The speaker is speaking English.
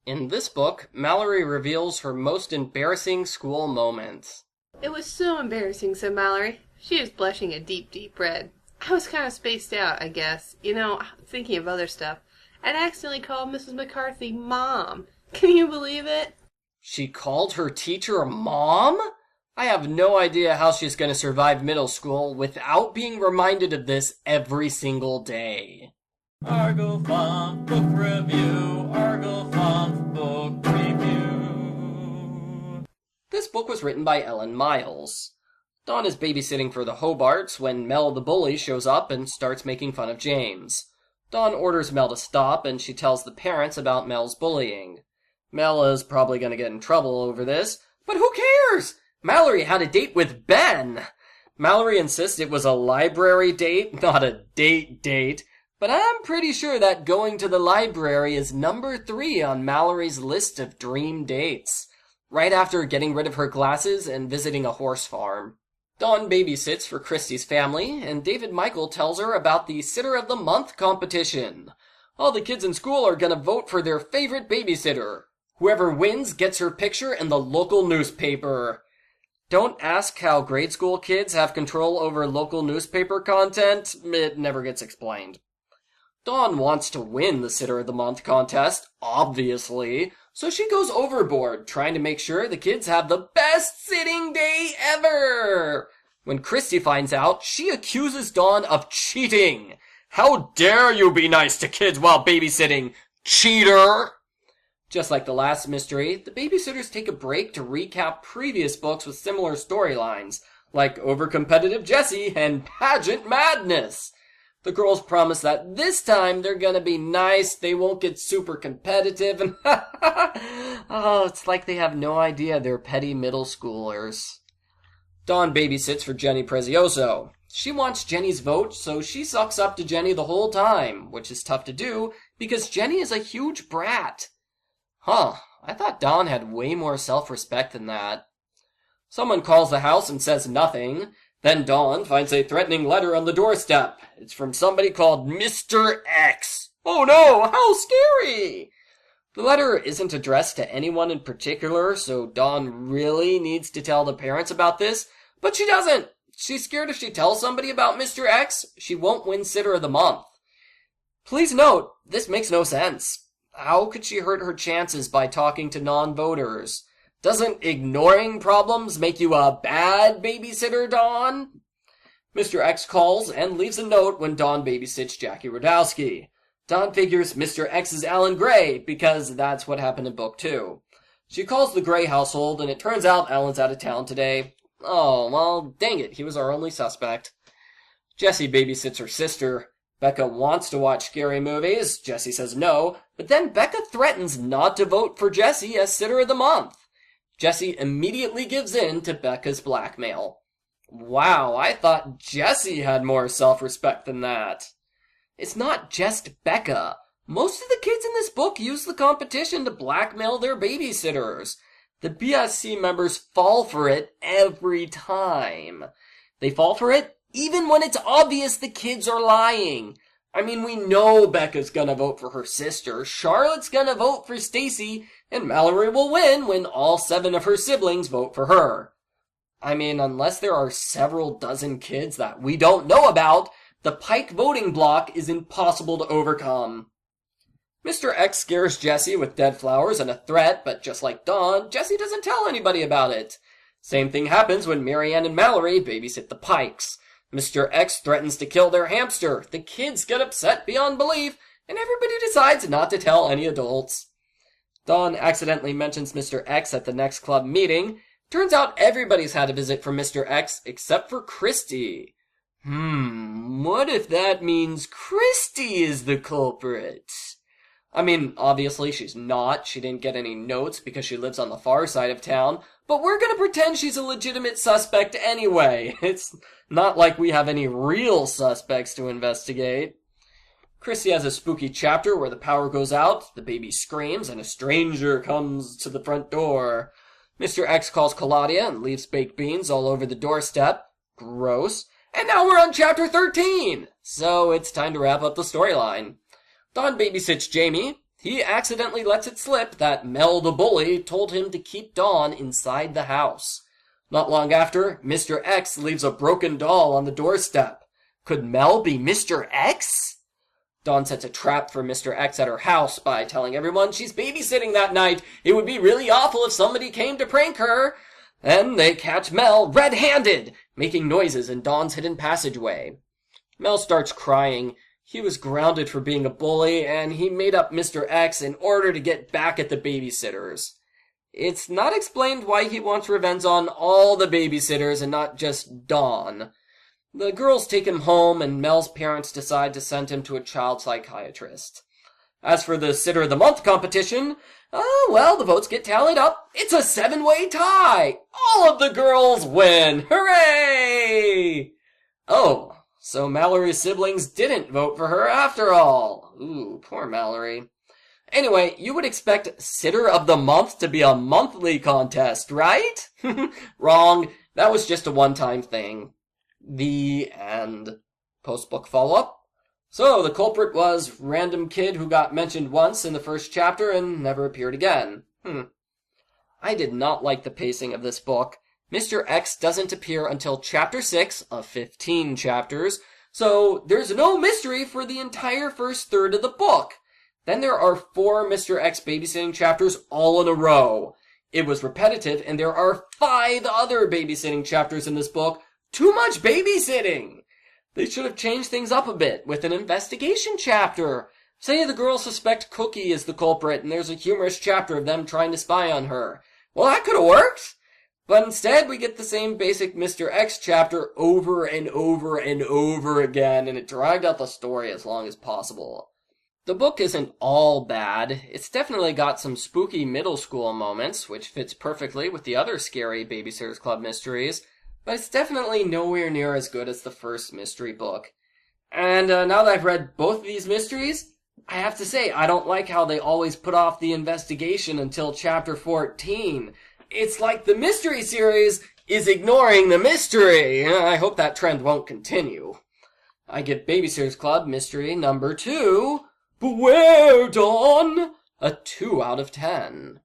In this book, Mallory reveals her most embarrassing school moment. It was so embarrassing, said Mallory. She was blushing a deep, deep red. I was kind of spaced out, I guess. Thinking of other stuff. I'd accidentally called Mrs. McCarthy Mom. Can you believe it? She called her teacher Mom? I have no idea how she's going to survive middle school without being reminded of this every single day. Argo Funk Book Review. Argo Funk Book Review. This book was written by Ellen Miles. Dawn is babysitting for the Hobarts when Mel the bully shows up and starts making fun of James. Dawn orders Mel to stop and she tells the parents about Mel's bullying. Mel is probably going to get in trouble over this, but who cares? Mallory had a date with Ben. Mallory insists it was a library date, not a date, but I'm pretty sure that going to the library is number 3 on Mallory's list of dream dates, right after getting rid of her glasses and visiting a horse farm. Dawn babysits for Christy's family, and David Michael tells her about the Sitter of the Month competition. All the kids in school are gonna vote for their favorite babysitter. Whoever wins gets her picture in the local newspaper. Don't ask how grade school kids have control over local newspaper content. It never gets explained. Dawn wants to win the Sitter of the Month contest, obviously, so she goes overboard trying to make sure the kids have the best sitting day ever. When Christy finds out, she accuses Dawn of cheating. How dare you be nice to kids while babysitting, cheater! Just like the last mystery, the babysitters take a break to recap previous books with similar storylines, like Overcompetitive Jessie and Pageant Madness. The girls promise that this time they're gonna be nice, they won't get super competitive, and oh, it's like they have no idea they're petty middle schoolers. Dawn babysits for Jenny Prezioso. She wants Jenny's vote, so she sucks up to Jenny the whole time, which is tough to do because Jenny is a huge brat. I thought Dawn had way more self-respect than that. Someone calls the house and says nothing. Then Dawn finds a threatening letter on the doorstep. It's from somebody called Mr. X. Oh no, how scary! The letter isn't addressed to anyone in particular, so Dawn really needs to tell the parents about this, but she doesn't. She's scared if she tells somebody about Mr. X, she won't win Sitter of the Month. Please note, this makes no sense. How could she hurt her chances by talking to non-voters? Doesn't ignoring problems make you a bad babysitter, Dawn? Mr. X calls and leaves a note when Dawn babysits Jackie Rodowsky. Dawn figures Mr. X is Alan Gray because that's what happened in book 2. She calls the Gray household and it turns out Alan's out of town today. Oh, well, dang it, he was our only suspect. Jessie babysits her sister. Becca wants to watch scary movies. Jessie says no, but then Becca threatens not to vote for Jessie as Sitter of the Month. Jessie immediately gives in to Becca's blackmail. Wow, I thought Jessie had more self-respect than that. It's not just Becca. Most of the kids in this book use the competition to blackmail their babysitters. The BSC members fall for it every time. They fall for it even when it's obvious the kids are lying. I mean, we know Becca's gonna vote for her sister, Charlotte's gonna vote for Stacy, and Mallory will win when all 7 of her siblings vote for her. I mean, unless there are several dozen kids that we don't know about, the Pike voting block is impossible to overcome. Mr. X scares Jessie with dead flowers and a threat, but just like Dawn, Jessie doesn't tell anybody about it. Same thing happens when Marianne and Mallory babysit the Pikes. Mr. X threatens to kill their hamster. The kids get upset beyond belief, and everybody decides not to tell any adults. Dawn accidentally mentions Mr. X at the next club meeting. Turns out everybody's had a visit from Mr. X except for Christy. What if that means Christy is the culprit? I mean, obviously she's not. She didn't get any notes because she lives on the far side of town, but we're gonna pretend she's a legitimate suspect anyway. It's not like we have any real suspects to investigate. Christy has a spooky chapter where the power goes out, the baby screams, and a stranger comes to the front door. Mr. X calls Claudia and leaves baked beans all over the doorstep. Gross. And now we're on chapter 13! So it's time to wrap up the storyline. Dawn babysits Jamie. He accidentally lets it slip that Mel the bully told him to keep Dawn inside the house. Not long after, Mr. X leaves a broken doll on the doorstep. Could Mel be Mr. X? Dawn sets a trap for Mr. X at her house by telling everyone she's babysitting that night. It would be really awful if somebody came to prank her. Then they catch Mel red-handed, making noises in Dawn's hidden passageway. Mel starts crying. He was grounded for being a bully, and he made up Mr. X in order to get back at the babysitters. It's not explained why he wants revenge on all the babysitters and not just Dawn. The girls take him home, and Mel's parents decide to send him to a child psychiatrist. As for the Sitter of the Month competition, the votes get tallied up. It's a 7-way tie! All of the girls win! Hooray! Oh, so Mallory's siblings didn't vote for her after all. Ooh, poor Mallory. Anyway, you would expect Sitter of the Month to be a monthly contest, right? Wrong. That was just a one-time thing. The end. Post-book follow-up. So, the culprit was random kid who got mentioned once in the first chapter and never appeared again. I did not like the pacing of this book. Mr. X doesn't appear until chapter 6 of 15 chapters, so there's no mystery for the entire first third of the book. Then there are 4 Mr. X babysitting chapters all in a row. It was repetitive, and there are 5 other babysitting chapters in this book. Too much babysitting! They should have changed things up a bit with an investigation chapter. Say the girls suspect Cookie is the culprit and there's a humorous chapter of them trying to spy on her. Well, that could have worked. But instead we get the same basic Mr. X chapter over and over and over again, and it dragged out the story as long as possible. The book isn't all bad. It's definitely got some spooky middle school moments, which fits perfectly with the other scary Babysitters Club mysteries. But it's definitely nowhere near as good as the first mystery book. And now that I've read both of these mysteries, I have to say, I don't like how they always put off the investigation until chapter 14. It's like the mystery series is ignoring the mystery. I hope that trend won't continue. I give Babysitters Club mystery number 2, Beware, Dawn, a 2 out of 10.